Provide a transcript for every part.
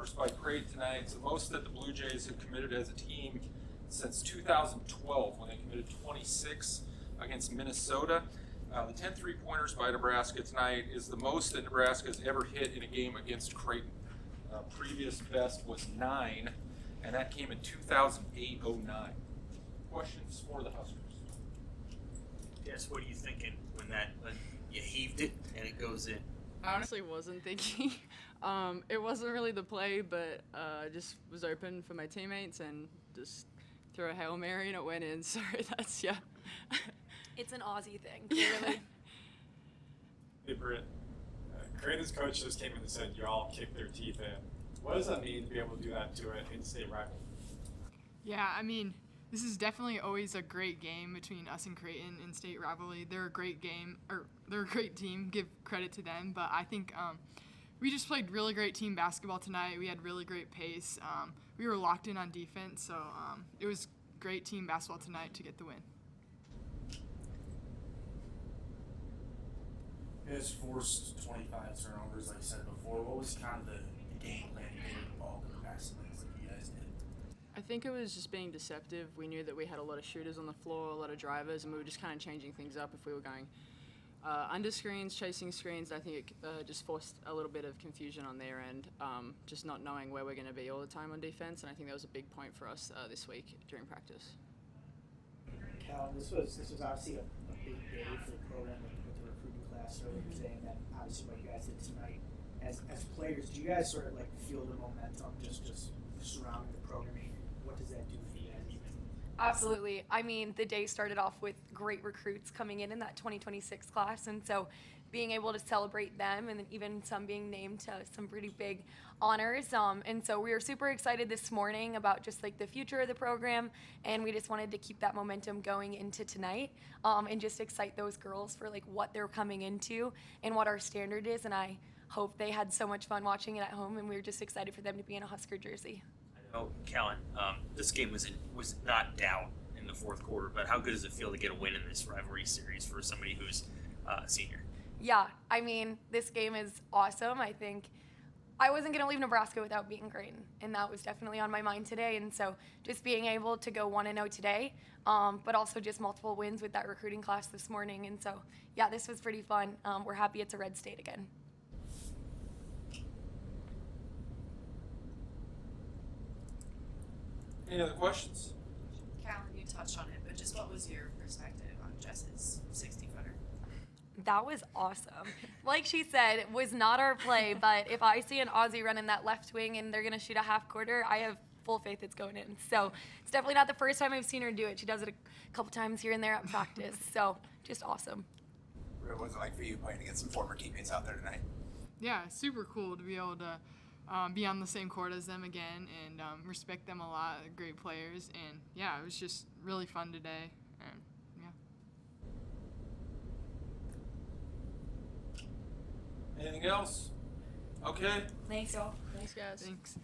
turnovers by Creighton tonight. It's the most that the Blue Jays have committed as a team since 2012 when they committed 26 against Minnesota. The 10 three-pointers by Nebraska tonight is the most that Nebraska has ever hit in a game against Creighton. Previous best was 9, and that came in 2008-09. Questions for the Huskers? Yes, what are you thinking when you heaved it and it goes in? I honestly wasn't thinking. It wasn't really the play, but I just was open for my teammates and just threw a Hail Mary and it went in. Sorry, that's, yeah. It's an Aussie thing, clearly. Hey, Britt. Creighton's coach just came in and said you all kicked their teeth in. What does that mean to be able to do that to an in-state rival? Yeah, I mean, this is definitely always a great game between us and Creighton in state rivalry. They're a great game, or they're a great team. Give credit to them. But I think we just played really great team basketball tonight. We had really great pace. We were locked in on defense, so it was great team basketball tonight to get the win. You guys forced 25 turnovers, like I said before. What was kind of the game plan to get the ball in the passing lanes like you guys did? I think it was just being deceptive. We knew that we had a lot of shooters on the floor, a lot of drivers, and we were just kind of changing things up if we were going under screens, chasing screens. I think it just forced a little bit of confusion on their end, just not knowing where we're going to be all the time on defense, and I think that was a big point for us this week during practice. Cal, this was obviously a big day for the program with the recruiting class earlier today, and then obviously what you guys did tonight. As players, do you guys sort of like feel the momentum just surrounding the program? What does that do for you guys? Absolutely. I mean, the day started off with great recruits coming in that 2026 class, and so being able to celebrate them and then even some being named to some pretty big honors. And so we were super excited this morning about just like the future of the program, and we just wanted to keep that momentum going into tonight and just excite those girls for like what they're coming into and what our standard is. And I hope they had so much fun watching it at home, and we were just excited for them to be in a Husker jersey. I know, Callan, this game was not down in the fourth quarter, but how good does it feel to get a win in this rivalry series for somebody who's a senior? Yeah, I mean, this game is awesome. I think I wasn't going to leave Nebraska without beating Creighton, and that was definitely on my mind today. And so just being able to go 1-0 today, but also just multiple wins with that recruiting class this morning. And so, yeah, this was pretty fun. We're happy it's a red state again. Any other questions? Callan, you touched on it, but just what was your perspective on Jess's 60-footer? That was awesome. Like she said, it was not our play, but if I see an Aussie running that left wing and they're going to shoot a half quarter, I have full faith it's going in. So it's definitely not the first time I've seen her do it. She does it a couple times here and there at practice. So just awesome. What was it like for you playing against some former teammates out there tonight? Yeah, super cool to be able to be on the same court as them again and respect them a lot. Great players, and yeah, it was just really fun today. And yeah. Anything else? Okay. Thanks, y'all. Thanks, guys. Thanks.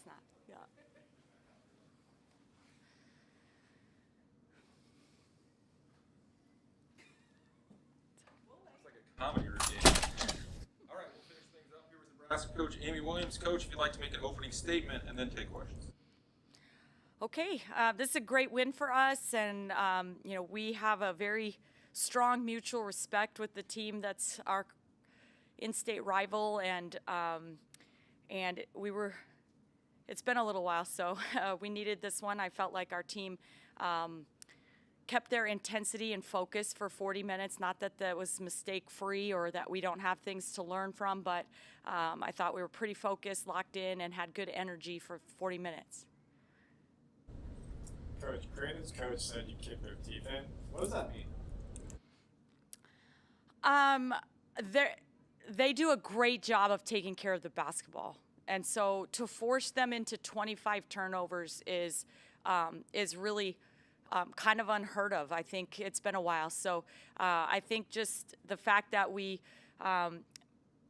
it's not. Yeah. It's like a comedy routine. All right, we'll finish things up here with Nebraska coach Amy Williams. Coach, if you'd like to make an opening statement and then take questions. Okay, this is a great win for us, and we have a very strong mutual respect with the team that's our in-state rival, and it's been a little while, so we needed this one. I felt like our team kept their intensity and focus for 40 minutes. Not that that was mistake-free or that we don't have things to learn from, but I thought we were pretty focused, locked in, and had good energy for 40 minutes. Coach, Creighton's coach said you kicked their teeth in. What does that mean? They do a great job of taking care of the basketball, and so to force them into 25 turnovers is really kind of unheard of. I think it's been a while, so I think just the fact that we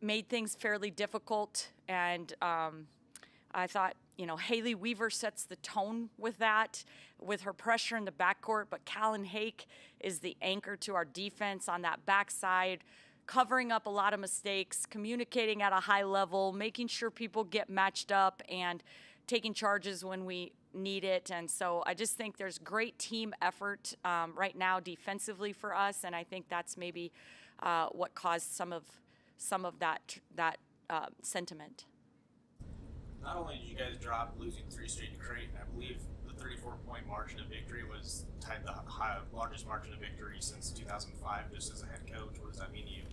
made things fairly difficult, and I thought, Haley Weaver sets the tone with that, with her pressure in the backcourt, but Callan Hake is the anchor to our defense on that backside, covering up a lot of mistakes, communicating at a high level, making sure people get matched up, and taking charges when we need it. And so I just think there's great team effort right now defensively for us, and I think that's maybe what caused some of that sentiment. Not only did you guys drop losing 3 straight to Creighton, I believe the 34-point margin of victory was tied the largest margin of victory since 2005. Just as a head coach, what does that mean to you?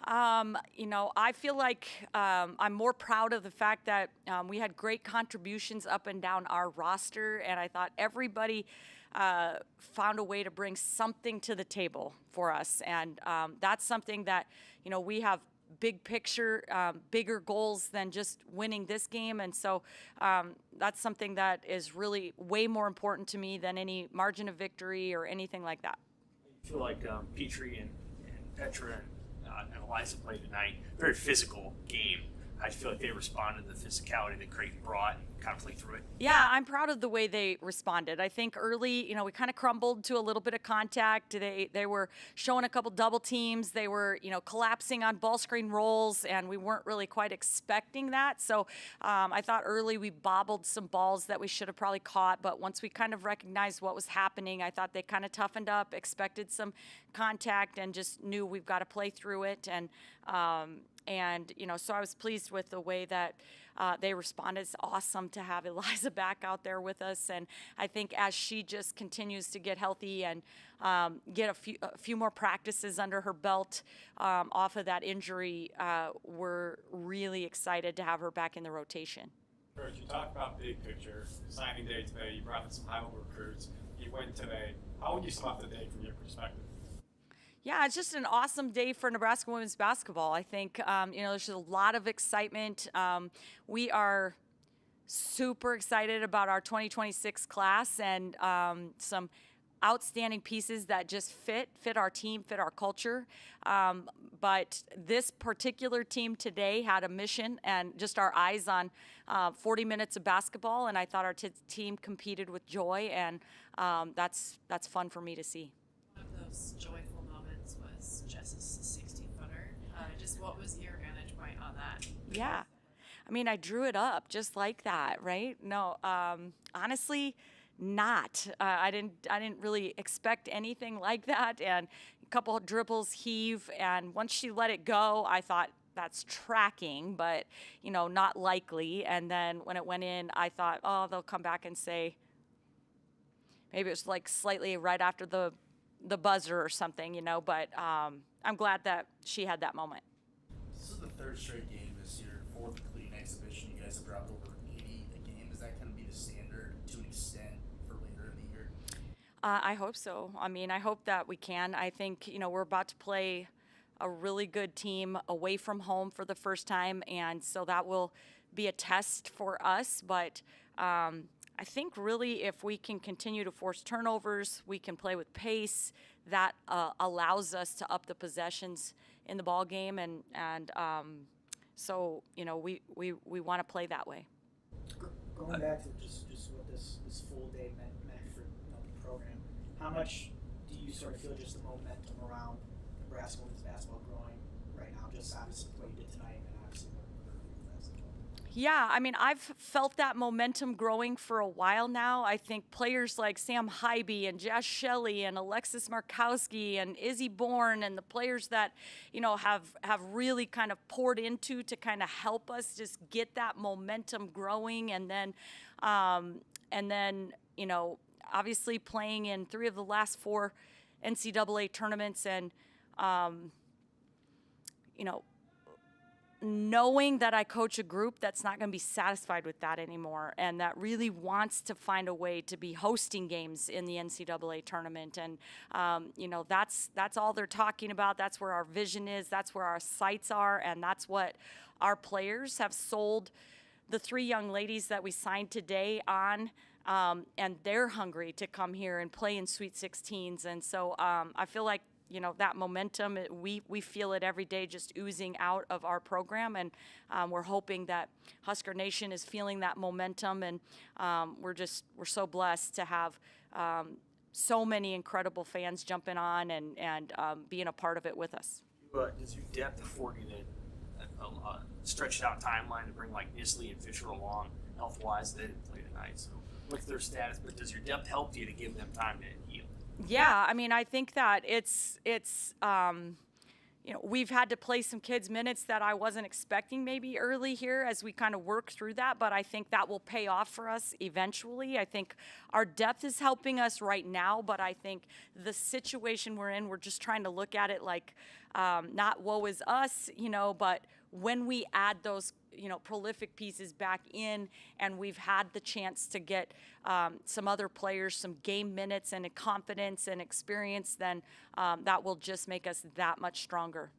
I feel like I'm more proud of the fact that we had great contributions up and down our roster, and I thought everybody found a way to bring something to the table for us, and that's something that we have big picture, bigger goals than just winning this game, and so that's something that is really way more important to me than any margin of victory or anything like that. I feel like Petrie and Petra and Eliza played tonight. Very physical game. I feel like they responded to the physicality that Creighton brought and kind of played through it. Yeah, I'm proud of the way they responded. I think early, we kind of crumbled to a little bit of contact. They were showing a couple double teams. They were, collapsing on ball screen rolls, and we weren't really quite expecting that. So I thought early we bobbled some balls that we should have probably caught. But once we kind of recognized what was happening, I thought they kind of toughened up, expected some contact, and just knew we've got to play through it. And so I was pleased with the way that they responded. It's awesome to have Eliza back out there with us, and I think as she just continues to get healthy and get a few more practices under her belt off of that injury, we're really excited to have her back in the rotation. Coach, you talked about big picture, signing day today. You brought in some high-level recruits. You win today. How would you sum up the day from your perspective? Yeah, it's just an awesome day for Nebraska women's basketball. I think, there's a lot of excitement. We are super excited about our 2026 class and some outstanding pieces that just fit our team, fit our culture. But this particular team today had a mission and just our eyes on 40 minutes of basketball, and I thought our team competed with joy, and that's fun for me to see. One of those joyful was Jess's 16-footer. Just what was your vantage point on that? Yeah. I drew it up just like that, right? No, honestly, not. I didn't really expect anything like that. And a couple of dribbles, heave, and once she let it go, I thought that's tracking, but, not likely. And then when it went in, I thought, oh, they'll come back and say, maybe it was like slightly right after the buzzer or something, but I'm glad that she had that moment. This is the 3rd straight game this year, 4th clean exhibition. You guys have dropped over 80 a game. Is that going to be the standard to an extent for later in the year? I hope so. I hope that we can. I think, we're about to play a really good team away from home for the first time, and so that will be a test for us, but I think really if we can continue to force turnovers, we can play with pace. That allows us to up the possessions in the ball game, and so we want to play that way. back to just what this full day meant for the program. How much do you sort of feel just the momentum around Nebraska women's basketball growing right now? Just obviously what you did tonight, and obviously what that's as well. Yeah, I mean, I've felt that momentum growing for a while now. I think players like Sam Hybe and Jess Shelley and Alexis Markowski and Izzy Bourne and the players that, have really kind of poured into to kind of help us just get that momentum growing. And then, obviously playing in 3 of the last 4 NCAA tournaments and, knowing that I coach a group that's not going to be satisfied with that anymore and that really wants to find a way to be hosting games in the NCAA tournament. And, that's all they're talking about. That's where our vision is. That's where our sights are. And that's what our players have sold the 3 young ladies that we signed today on. And they're hungry to come here and play in Sweet 16s. And so I feel like, that momentum, we feel it every day just oozing out of our program. And we're hoping that Husker Nation is feeling that momentum. And we're so blessed to have so many incredible fans jumping on and being a part of it with us. Does your depth afford you a stretched out timeline to bring like Nisley and Fisher along health-wise? They didn't play tonight, so what's their status? But does your depth help you to give them time to heal? Yeah, I mean, I think that it's we've had to play some kids minutes that I wasn't expecting maybe early here as we kind of work through that, but I think that will pay off for us eventually. I think our depth is helping us right now, but I think the situation we're in, we're just trying to look at it like not woe is us, but when we add those prolific pieces back in and we've had the chance to get some other players some game minutes and confidence and experience, then that will just make us that much stronger.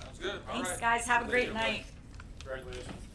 Sounds good. All Thanks, right. guys. Have a great Thank you. night. Congratulations.